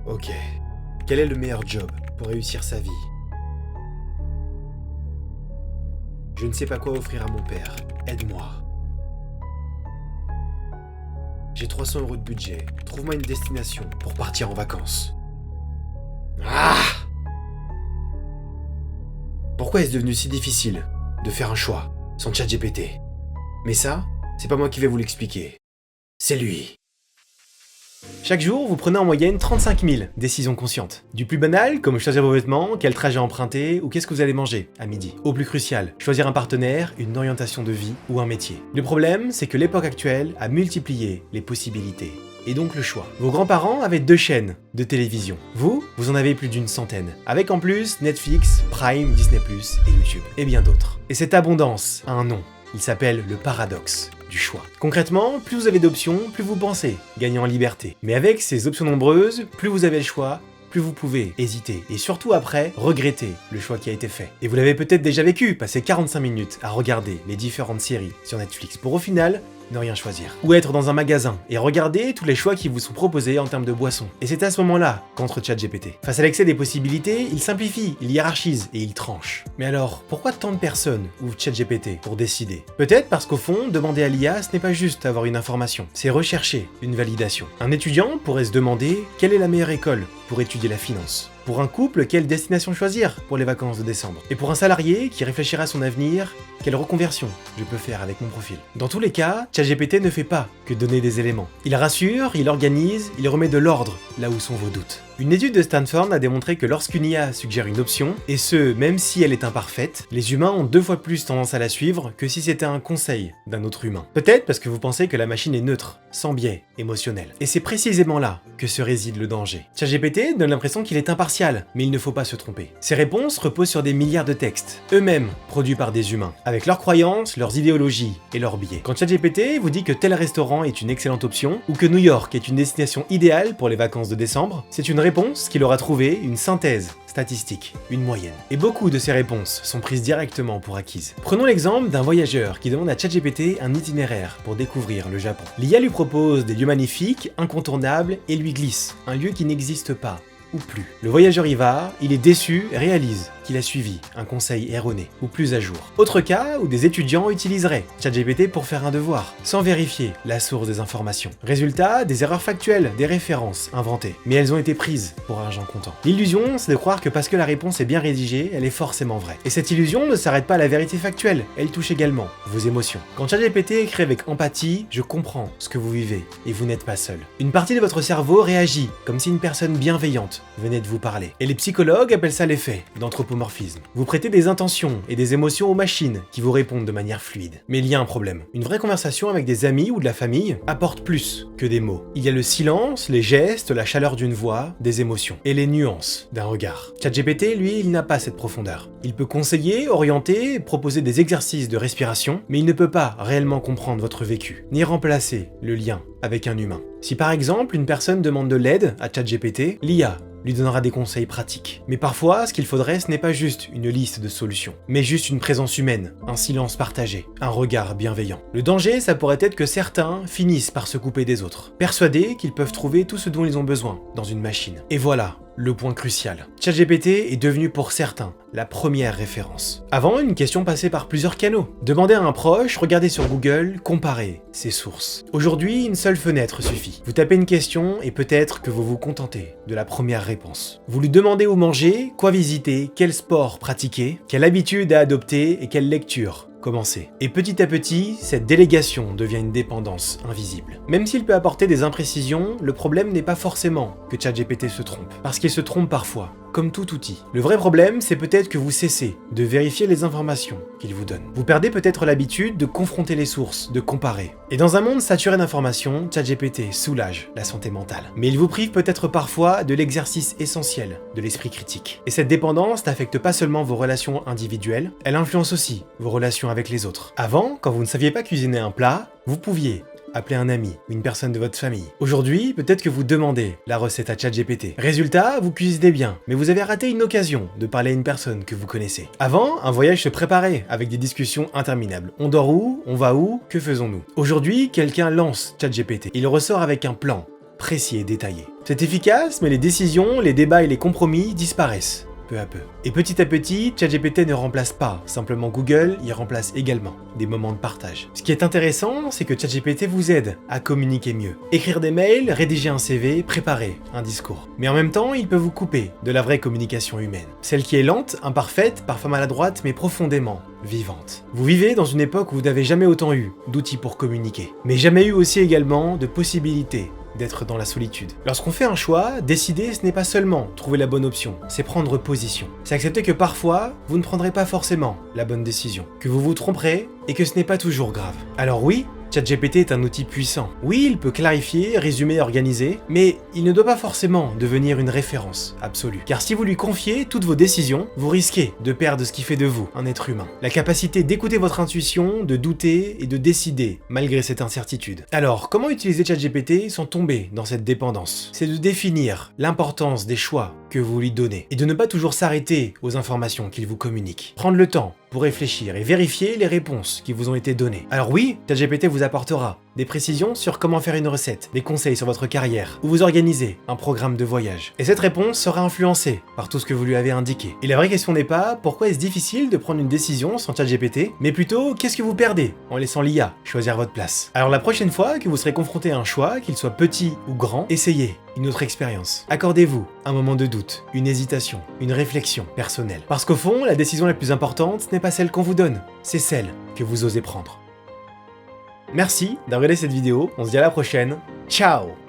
Ok. Quel est le meilleur job pour réussir sa vie? Je ne sais pas quoi offrir à mon père. Aide-moi. J'ai 300 € de budget. Trouve-moi une destination pour partir en vacances. Ah! Pourquoi est-ce devenu si difficile de faire un choix sans ChatGPT? Mais ça, c'est pas moi qui vais vous l'expliquer. C'est lui. Chaque jour, vous prenez en moyenne 35 000 décisions conscientes. Du plus banal, comme choisir vos vêtements, quel trajet emprunter ou qu'est-ce que vous allez manger à midi. Au plus crucial, choisir un partenaire, une orientation de vie ou un métier. Le problème, c'est que l'époque actuelle a multiplié les possibilités. Et donc le choix. Vos grands-parents avaient 2 chaînes de télévision. Vous en avez plus d'une centaine. Avec en plus Netflix, Prime, Disney+, et YouTube. Et bien d'autres. Et cette abondance a un nom. Il s'appelle le paradoxe du choix. Concrètement, plus vous avez d'options, plus vous pensez gagner en liberté. Mais avec ces options nombreuses, plus vous avez le choix, plus vous pouvez hésiter et surtout après regretter le choix qui a été fait. Et vous l'avez peut-être déjà vécu, passer 45 minutes à regarder les différentes séries sur Netflix pour au final ne rien choisir. Ou être dans un magasin et regarder tous les choix qui vous sont proposés en termes de boissons. Et c'est à ce moment-là qu'entre ChatGPT. Face à l'excès des possibilités, il simplifie, il hiérarchise et il tranche. Mais alors, pourquoi tant de personnes ouvrent ChatGPT pour décider? Peut-être parce qu'au fond, demander à l'IA, ce n'est pas juste avoir une information, c'est rechercher une validation. Un étudiant pourrait se demander quelle est la meilleure école pour étudier la finance. Pour un couple, quelle destination choisir pour les vacances de décembre? Et pour un salarié qui réfléchira à son avenir, quelle reconversion je peux faire avec mon profil? Dans tous les cas, ChatGPT ne fait pas que donner des éléments. Il rassure, il organise, il remet de l'ordre là où sont vos doutes. Une étude de Stanford a démontré que lorsqu'une IA suggère une option, et ce, même si elle est imparfaite, les humains ont 2 fois plus tendance à la suivre que si c'était un conseil d'un autre humain. Peut-être parce que vous pensez que la machine est neutre, sans biais émotionnel. Et c'est précisément là que se réside le danger. ChatGPT donne l'impression qu'il est impartial, mais il ne faut pas se tromper. Ses réponses reposent sur des milliards de textes, eux-mêmes produits par des humains, avec leurs croyances, leurs idéologies et leurs biais. Quand ChatGPT vous dit que tel restaurant est une excellente option, ou que New York est une destination idéale pour les vacances de décembre, c'est une réponse qu'il aura trouvé, une synthèse statistique, une moyenne. Et beaucoup de ces réponses sont prises directement pour acquises. Prenons l'exemple d'un voyageur qui demande à ChatGPT un itinéraire pour découvrir le Japon. L'IA lui propose des lieux magnifiques, incontournables, et lui glisse un lieu qui n'existe pas, ou plus. Le voyageur y va, il est déçu et réalise qu'il a suivi un conseil erroné, ou plus à jour. Autre cas où des étudiants utiliseraient ChatGPT pour faire un devoir, sans vérifier la source des informations. Résultat, des erreurs factuelles, des références inventées, mais elles ont été prises pour argent comptant. L'illusion, c'est de croire que parce que la réponse est bien rédigée, elle est forcément vraie. Et cette illusion ne s'arrête pas à la vérité factuelle, elle touche également vos émotions. Quand ChatGPT écrit avec empathie, je comprends ce que vous vivez, et vous n'êtes pas seul. Une partie de votre cerveau réagit, comme si une personne bienveillante venait de vous parler. Et les psychologues appellent ça l'effet d'anthropomorphisme. Vous prêtez des intentions et des émotions aux machines qui vous répondent de manière fluide. Mais il y a un problème. Une vraie conversation avec des amis ou de la famille apporte plus que des mots. Il y a le silence, les gestes, la chaleur d'une voix, des émotions et les nuances d'un regard. ChatGPT, lui, il n'a pas cette profondeur. Il peut conseiller, orienter, proposer des exercices de respiration, mais il ne peut pas réellement comprendre votre vécu, ni remplacer le lien avec un humain. Si par exemple une personne demande de l'aide à ChatGPT, l'IA lui donnera des conseils pratiques. Mais parfois, ce qu'il faudrait, ce n'est pas juste une liste de solutions, mais juste une présence humaine, un silence partagé, un regard bienveillant. Le danger, ça pourrait être que certains finissent par se couper des autres, persuadés qu'ils peuvent trouver tout ce dont ils ont besoin dans une machine. Et voilà le point crucial. ChatGPT est devenu pour certains la première référence. Avant, une question passait par plusieurs canaux. Demandez à un proche, regardez sur Google, comparez ses sources. Aujourd'hui, une seule fenêtre suffit. Vous tapez une question et peut-être que vous vous contentez de la première réponse. Vous lui demandez où manger, quoi visiter, quel sport pratiquer, quelle habitude à adopter et quelle lecture commencer. Et petit à petit, cette délégation devient une dépendance invisible. Même s'il peut apporter des imprécisions, le problème n'est pas forcément que ChatGPT se trompe, parce qu'il se trompe parfois, comme tout outil. Le vrai problème, c'est peut-être que vous cessez de vérifier les informations qu'il vous donne. Vous perdez peut-être l'habitude de confronter les sources, de comparer. Et dans un monde saturé d'informations, ChatGPT soulage la santé mentale. Mais il vous prive peut-être parfois de l'exercice essentiel de l'esprit critique. Et cette dépendance n'affecte pas seulement vos relations individuelles, elle influence aussi vos relations avec les autres. Avant, quand vous ne saviez pas cuisiner un plat, vous pouviez appeler un ami ou une personne de votre famille. Aujourd'hui, peut-être que vous demandez la recette à ChatGPT. Résultat, vous cuisinez bien, mais vous avez raté une occasion de parler à une personne que vous connaissez. Avant, un voyage se préparait avec des discussions interminables. On dort où? On va où? Que faisons-nous? Aujourd'hui, quelqu'un lance ChatGPT. Il ressort avec un plan, précis et détaillé. C'est efficace, mais les décisions, les débats et les compromis disparaissent. Peu à peu. Et petit à petit, ChatGPT ne remplace pas simplement Google, il remplace également des moments de partage. Ce qui est intéressant, c'est que ChatGPT vous aide à communiquer mieux. Écrire des mails, rédiger un CV, préparer un discours. Mais en même temps, il peut vous couper de la vraie communication humaine. Celle qui est lente, imparfaite, parfois maladroite, mais profondément vivante. Vous vivez dans une époque où vous n'avez jamais autant eu d'outils pour communiquer, mais jamais eu aussi également de possibilités d'être dans la solitude. Lorsqu'on fait un choix, décider, ce n'est pas seulement trouver la bonne option, c'est prendre position. C'est accepter que parfois, vous ne prendrez pas forcément la bonne décision, que vous vous tromperez et que ce n'est pas toujours grave. Alors oui, ChatGPT est un outil puissant. Oui, il peut clarifier, résumer, organiser, mais il ne doit pas forcément devenir une référence absolue. Car si vous lui confiez toutes vos décisions, vous risquez de perdre ce qui fait de vous un être humain. La capacité d'écouter votre intuition, de douter et de décider malgré cette incertitude. Alors, comment utiliser ChatGPT sans tomber dans cette dépendance? C'est de définir l'importance des choix que vous lui donnez et de ne pas toujours s'arrêter aux informations qu'il vous communique. Prendre le temps pour réfléchir et vérifier les réponses qui vous ont été données. Alors oui, ChatGPT vous apportera des précisions sur comment faire une recette, des conseils sur votre carrière, ou vous organiser un programme de voyage. Et cette réponse sera influencée par tout ce que vous lui avez indiqué. Et la vraie question n'est pas pourquoi est-ce difficile de prendre une décision sans ChatGPT, mais plutôt qu'est-ce que vous perdez en laissant l'IA choisir votre place. Alors la prochaine fois que vous serez confronté à un choix, qu'il soit petit ou grand, essayez une autre expérience. Accordez-vous un moment de doute, une hésitation, une réflexion personnelle. Parce qu'au fond, la décision la plus importante, ce n'est pas celle qu'on vous donne, c'est celle que vous osez prendre. Merci d'avoir regardé cette vidéo, on se dit à la prochaine, ciao!